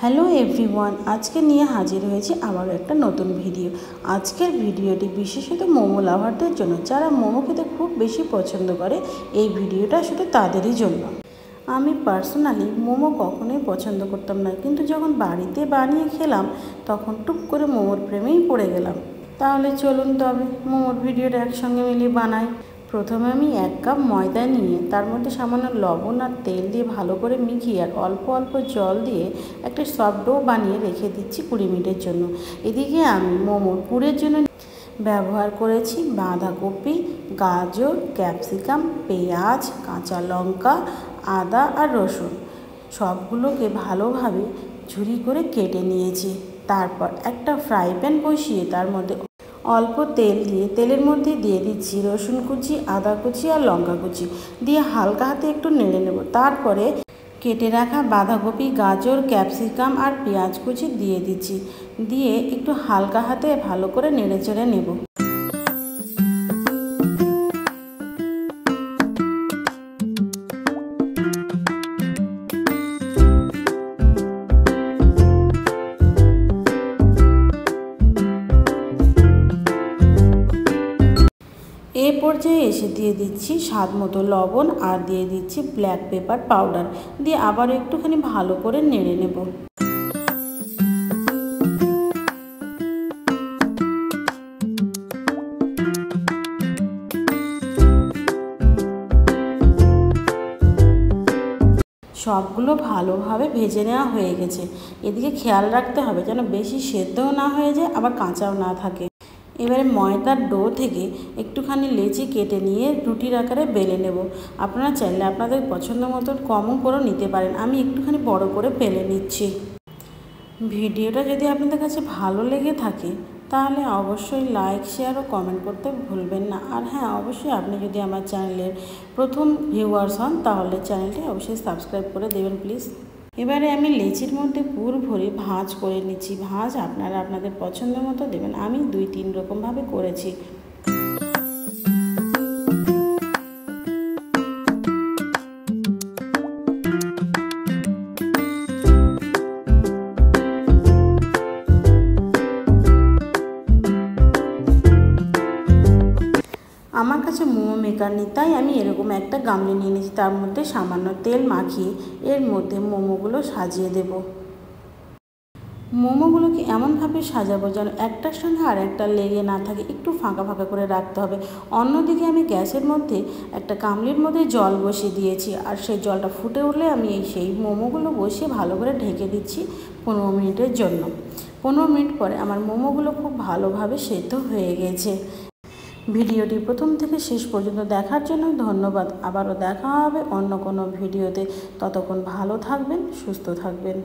Hello everyone, আজকে নিয়ে হাজির হয়েছি আবারও একটা নতুন ভিডিও। আজকের ভিডিওটি বিশেষত মোমো লাভারদের জন্য, যারা মোমো খেতে খুব বেশি পছন্দ করে। এই ভিডিওটা শুধু তাদেরই জন্য। আমি পার্সোনালি মোমো কখনোই পছন্দ করতাম না, কিন্তু যখন বাড়িতে বানিয়ে খেলাম তখন টুক করে মোমোর প্রেমেই পড়ে গেলাম। তাহলে চলুন তবে মোমোর ভিডিওটা একসঙ্গে মিলিয়ে বানাই। প্রথমে আমি 1 কাপ ময়দা নিয়ে তার মধ্যে সামান্য লবণ আর তেল দিয়ে ভালো করে মিশিয়ে আর অল্প অল্প জল দিয়ে একটা সফট ডো বানিয়ে রেখে দিচ্ছি 20 মিনিটের জন্য। এদিকে আমি মোমোর পুরের জন্য ব্যবহার করেছি বাঁধাকপি, গাজর, ক্যাপসিকাম, পেঁয়াজ, কাঁচা লঙ্কা, আদা আর রসুন। সবগুলোকে ভালোভাবে ঝুরি করে কেটে নিয়েছি। তারপর একটা ফ্রাই প্যান বসিয়ে তার মধ্যে অল্প তেল দিয়ে তেলের মধ্যে দিয়ে দিচ্ছি রসুন কুচি, আদা কুচি আর লঙ্কা কুচি দিয়ে হালকা হাতে একটু নেড়ে নেব। তারপরে কেটে রাখা বাঁধাকপি, গাজর, ক্যাপসিকাম আর পেঁয়াজ কুচি দিয়ে দিচ্ছি, দিয়ে একটু হালকা হাতে ভালো করে নেড়ে চেড়ে নেব। এই পর্যায়ে এসে দিয়ে দিচ্ছি স্বাদ মতো লবণ আর দিয়ে দিচ্ছি ব্ল্যাক পেপার পাউডার, দিয়ে আবার একটুখানি ভালো করে নেড়ে নেব। সবগুলো ভালোভাবে ভেজে নেওয়া হয়ে গেছে। এদিকে খেয়াল রাখতে হবে যেন বেশি সেদ্ধও না হয়ে যায়, আবার কাঁচাও না থাকে। এবারে ময়দার ডো থেকে একটুখানি লেচি কেটে নিয়ে রুটির আকারে বেলে নেব। আপনারা চাইলে আপনাদের পছন্দ মতন কমও করে নিতে পারেন। আমি একটুখানি বড় করে বেলে নিচ্ছি। ভিডিওটা যদি আপনাদের কাছে ভালো লেগে থাকে তাহলে অবশ্যই লাইক, শেয়ার ও কমেন্ট করতে ভুলবেন না। আর হ্যাঁ, অবশ্যই আপনি যদি আমার চ্যানেলের প্রথম ভিউয়ার্স হন তাহলে চ্যানেলটি অবশ্যই সাবস্ক্রাইব করে দেবেন প্লিজ। এবারে আমি লেচির মধ্যে পুর ভরে ভাঁজ করে নিচ্ছি। ভাঁজ আপনারা আপনাদের পছন্দ মতো দেবেন। আমি 2-3 রকমভাবে করেছি। আমার কাছে মোমো মেকার নেই, তাই আমি এরকম একটা গামলি নিয়ে নিয়েছি। তার মধ্যে সামান্য তেল মাখিয়ে এর মধ্যে মোমোগুলো সাজিয়ে দেব। মোমোগুলোকে এমনভাবে সাজাবো যেন একটার সঙ্গে আর একটা লেগে না থাকে, একটু ফাঁকা ফাঁকা করে রাখতে হবে। অন্যদিকে আমি গ্যাসের মধ্যে একটা গামলির মধ্যে জল বসিয়ে দিয়েছি, আর সেই জলটা ফুটে উঠলে আমি সেই মোমোগুলো বসিয়ে ভালো করে ঢেকে দিচ্ছি 15 মিনিটের জন্য। 15 মিনিট পরে আমার মোমোগুলো খুব ভালোভাবে সেদ্ধ হয়ে গেছে। ভিডিওটি প্রথম থেকে শেষ পর্যন্ত দেখার জন্য ধন্যবাদ। আবারও দেখা হবে অন্য কোনো ভিডিওতে। ততক্ষণ ভালো থাকবেন, সুস্থ থাকবেন।